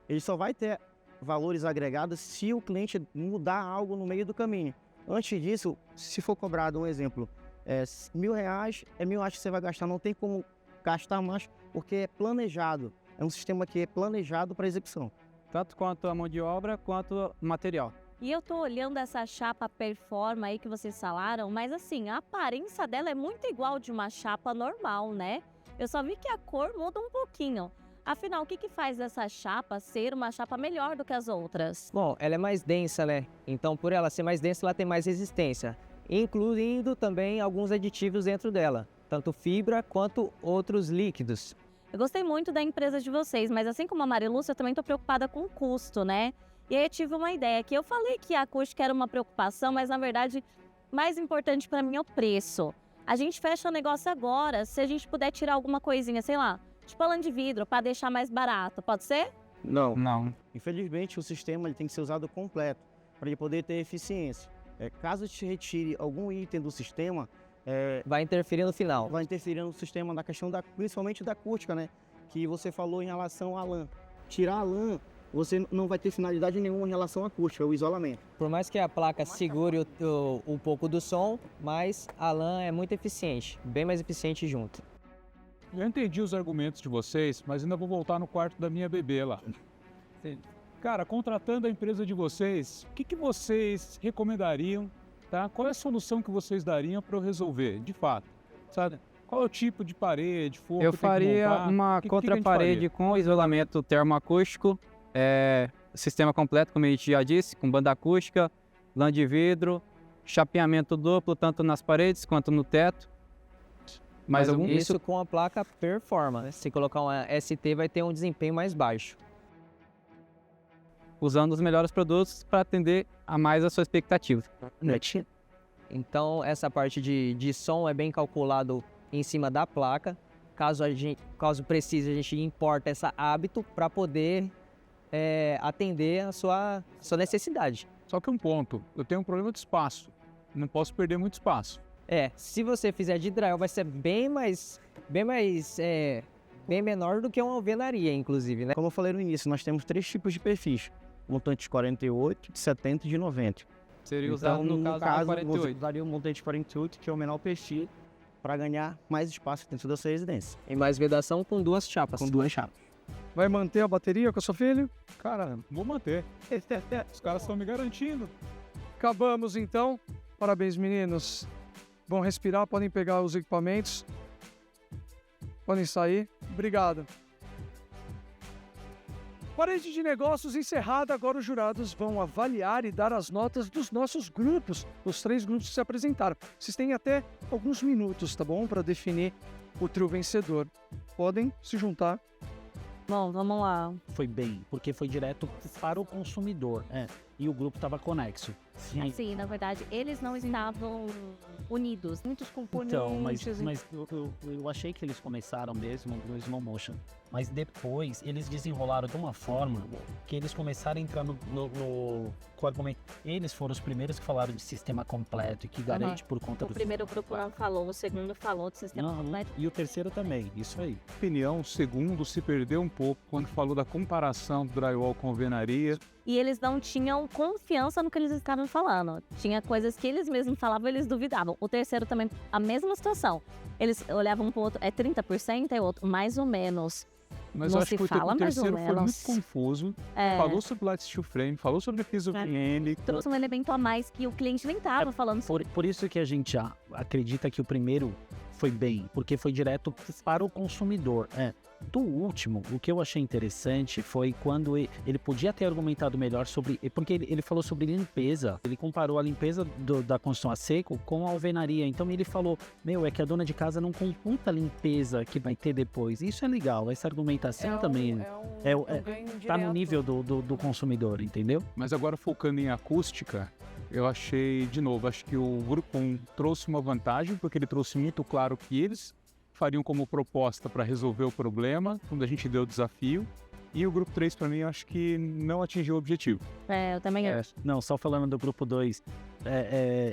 Ele só vai ter valores agregados se o cliente mudar algo no meio do caminho. Antes disso, se for cobrado um exemplo, R$1.000, R$1.000 que você vai gastar, não tem como gastar mais, porque é planejado. É um sistema que é planejado para execução. Tanto quanto a mão de obra, quanto o material. E eu tô olhando essa chapa Performa aí que vocês falaram, mas assim, a aparência dela é muito igual de uma chapa normal, né? Eu só vi que a cor muda um pouquinho. Afinal, o que faz essa chapa ser uma chapa melhor do que as outras? Bom, ela é mais densa, né? Então, por ela ser mais densa, ela tem mais resistência, incluindo também alguns aditivos dentro dela, tanto fibra quanto outros líquidos. Eu gostei muito da empresa de vocês, mas assim como a Marilúcia, eu também tô preocupada com o custo, né? E aí eu tive uma ideia, que eu falei que a acústica era uma preocupação, mas na verdade, mais importante para mim é o preço. A gente fecha o negócio agora, se a gente puder tirar alguma coisinha, sei lá, tipo a lã de vidro, para deixar mais barato, pode ser? Não. Não. Infelizmente, o sistema ele tem que ser usado completo para ele poder ter eficiência. Caso te retire algum item do sistema, vai interferir no final. Vai interferir no sistema, na questão principalmente da acústica, né? Que você falou em relação à lã. Tirar a lã, você não vai ter finalidade nenhuma em relação à acústica, o isolamento. Por mais que a placa segure um pouco do som, mas a lã é muito eficiente, bem mais eficiente junto. Eu entendi os argumentos de vocês, mas ainda vou voltar no quarto da minha bebê lá. Cara, contratando a empresa de vocês, o que vocês recomendariam, tá? Qual é a solução que vocês dariam para eu resolver, de fato? Sabe? Qual é o tipo de parede, forro Eu que tem que faria montar? uma Que a gente contraparede faria? com isolamento termoacústico, sistema completo, como a gente já disse, com banda acústica, lã de vidro, chapeamento duplo, tanto nas paredes quanto no teto. Mais algum? Isso com a placa Performa, né? Se colocar uma ST vai ter um desempenho mais baixo. Usando os melhores produtos para atender a mais a sua expectativa. Então essa parte de som é bem calculado em cima da placa. Caso precise, a gente importa essa hábito para poder atender a sua necessidade. Só que um ponto, eu tenho um problema de espaço, não posso perder muito espaço. Se você fizer de drywall vai ser bem menor do que uma alvenaria, inclusive, né? Como eu falei no início, nós temos 3 tipos de perfis. Montante 48, de 70 e de 90. Seria usado no caso 48. Você usaria o montante 48, que é o menor perfil, para ganhar mais espaço dentro da sua residência. E mais vedação com 2 chapas. Com 2 chapas. Vai manter a bateria com a sua filha? Cara, vou manter. Os caras estão me garantindo. Acabamos então. Parabéns, meninos. Vão respirar, podem pegar os equipamentos. Podem sair. Obrigado. Parede de negócios encerrada, agora os jurados vão avaliar e dar as notas dos nossos grupos, os 3 grupos que se apresentaram. Vocês têm até alguns minutos, tá bom? Para definir o trio vencedor. Podem se juntar. Bom, vamos lá. Foi bem, porque foi direto para o consumidor, e o grupo estava conexo. Sim, na verdade, eles não estavam unidos, muitos componentes. Então, mas eu achei que eles começaram mesmo no slow motion, mas depois eles desenrolaram de uma forma que eles começaram a entrar no argumento. Eles foram os primeiros que falaram de sistema completo e que garante por conta do... O primeiro grupo não falou, o segundo falou de sistema completo. E o terceiro também, isso aí. Opinião, o segundo se perdeu um pouco quando falou da comparação do drywall com alvenaria. E eles não tinham confiança no que eles estavam falando. Tinha coisas que eles mesmos falavam, eles duvidavam. O terceiro também, a mesma situação. Eles olhavam um pro outro, 30%, é outro, mais ou menos. Mas não eu acho que o terceiro foi muito confuso. Falou sobre light steel frame, falou sobre piso PN. Trouxe um elemento a mais que o cliente nem estava falando. Por isso que a gente já acredita que o primeiro foi bem, porque foi direto para o consumidor. Do último, o que eu achei interessante foi quando ele podia ter argumentado melhor sobre... Porque ele falou sobre limpeza. Ele comparou a limpeza da construção a seco com a alvenaria. Então ele falou, é que a dona de casa não computa a limpeza que vai ter depois. Isso é legal, essa argumentação também tá no nível do consumidor, entendeu? Mas agora focando em acústica, eu achei, de novo, acho que o Grupo 1 trouxe uma vantagem, porque ele trouxe muito claro que eles fariam como proposta para resolver o problema, quando a gente deu o desafio. E o Grupo 3, para mim, eu acho que não atingiu o objetivo. Eu também acho. Não, só falando do Grupo 2,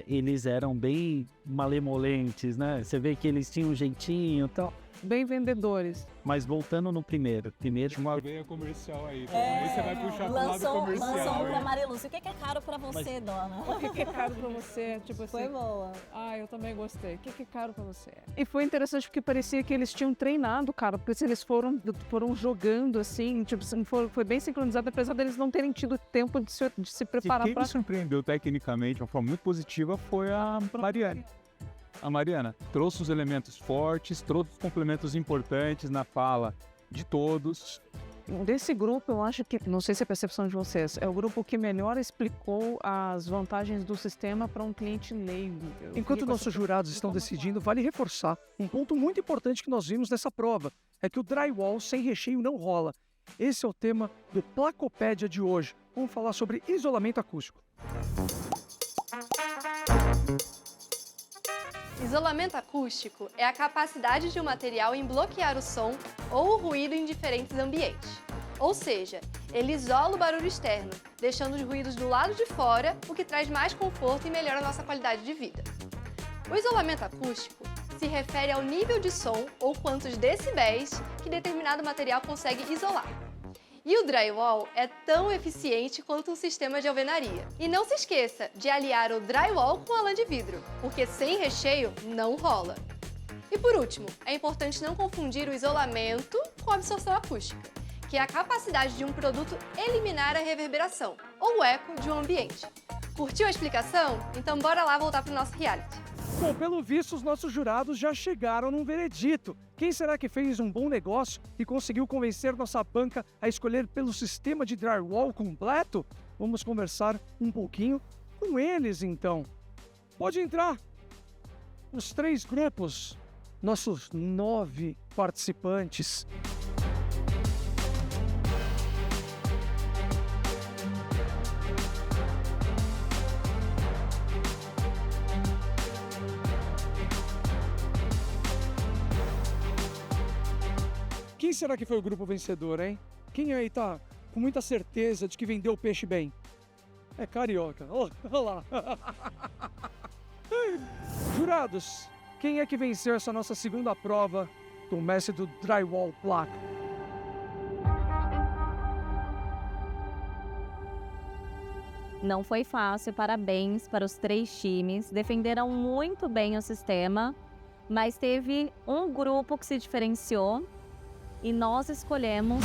eles eram bem malemolentes, né? Você vê que eles tinham um jeitinho e tal. bem vendedores. Mas voltando no primeiro. Uma veia comercial aí. É, Aí você vai puxar pro lado comercial. Lançou hein? pra Marilúcia. O que é caro pra você, dona? O que é caro pra você? Tipo assim. Foi boa. Ah, eu também gostei. O que é caro pra você? E foi interessante porque parecia que eles tinham treinado, cara, porque se eles foram jogando assim, tipo assim, foi bem sincronizado, apesar deles não terem tido tempo de se preparar Quem me surpreendeu tecnicamente de uma forma muito positiva foi a Mariane. A Mariana trouxe os elementos fortes, trouxe os complementos importantes na fala de todos. Desse grupo, eu acho que, não sei se é a percepção de vocês, é o grupo que melhor explicou as vantagens do sistema para um cliente leigo. Enquanto nossos jurados estão decidindo, vale reforçar um ponto muito importante que nós vimos nessa prova, é que o drywall sem recheio não rola. Esse é o tema do Placopédia de hoje. Vamos falar sobre isolamento acústico. Isolamento acústico é a capacidade de um material em bloquear o som ou o ruído em diferentes ambientes. Ou seja, ele isola o barulho externo, deixando os ruídos do lado de fora, o que traz mais conforto e melhora a nossa qualidade de vida. O isolamento acústico se refere ao nível de som ou quantos decibéis que determinado material consegue isolar. E o drywall é tão eficiente quanto um sistema de alvenaria. E não se esqueça de aliar o drywall com a lã de vidro, porque sem recheio não rola. E por último, é importante não confundir o isolamento com a absorção acústica, que é a capacidade de um produto eliminar a reverberação, ou o eco de um ambiente. Curtiu a explicação? Então bora lá voltar para o nosso reality. Bom, pelo visto, os nossos jurados já chegaram num veredito. Quem será que fez um bom negócio e conseguiu convencer nossa banca a escolher pelo sistema de drywall completo? Vamos conversar um pouquinho com eles, então. Pode entrar. Os 3 grupos, nossos 9 participantes. Quem será que foi o grupo vencedor, hein? Quem aí tá com muita certeza de que vendeu o peixe bem? É carioca. Olha lá. Jurados, quem é que venceu essa nossa segunda prova do mestre do Drywall Placo? Não foi fácil, parabéns para os 3 times. Defenderam muito bem o sistema, mas teve um grupo que se diferenciou. E nós escolhemos...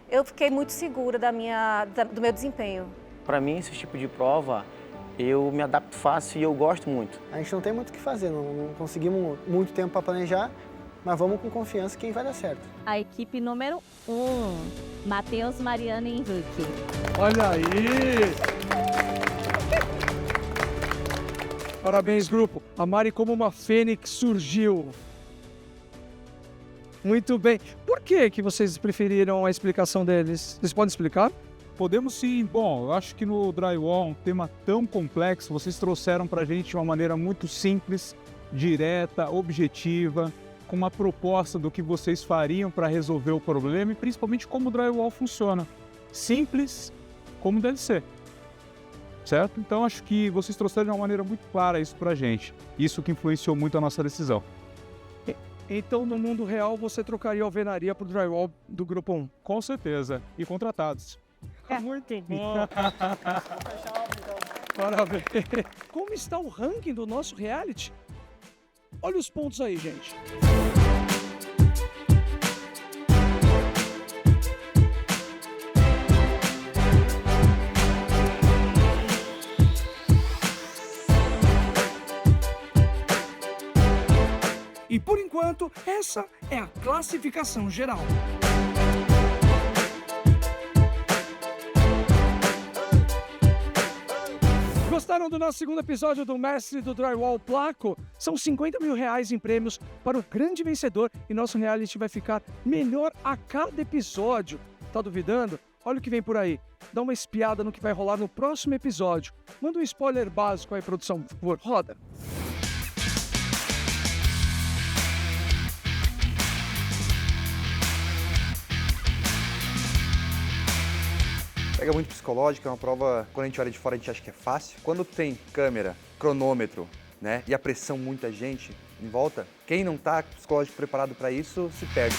Eu fiquei muito segura do meu desempenho. Para mim, esse tipo de prova, eu me adapto fácil e eu gosto muito. A gente não tem muito o que fazer, não conseguimos muito tempo para planejar, mas vamos com confiança que vai dar certo. A equipe número 1, Matheus, Mariana e Henrique. Olha aí! Parabéns, grupo. A Mari, como uma fênix, surgiu. Muito bem. Por que vocês preferiram a explicação deles? Vocês podem explicar? Podemos sim. Bom, eu acho que no drywall, um tema tão complexo, vocês trouxeram pra gente de uma maneira muito simples, direta, objetiva, com uma proposta do que vocês fariam para resolver o problema e principalmente como o drywall funciona. Simples, como deve ser. Certo? Então acho que vocês trouxeram de uma maneira muito clara isso pra gente. Isso que influenciou muito a nossa decisão. Então, no mundo real, você trocaria a alvenaria pro drywall do grupo 1? Com certeza. E contratados. Muito bom. Parabéns. Como está o ranking do nosso reality? Olha os pontos aí, gente. E por enquanto, essa é a classificação geral. Gostaram do nosso segundo episódio do Mestre do Drywall Placo? São R$50 mil em prêmios para o grande vencedor e nosso reality vai ficar melhor a cada episódio. Tá duvidando? Olha o que vem por aí. Dá uma espiada no que vai rolar no próximo episódio. Manda um spoiler básico aí, produção, por favor. Roda. Pega muito psicológico, é uma prova, quando a gente olha de fora, a gente acha que é fácil. Quando tem câmera, cronômetro né? E a pressão, muita gente em volta. Quem não está psicológico preparado para isso se perde.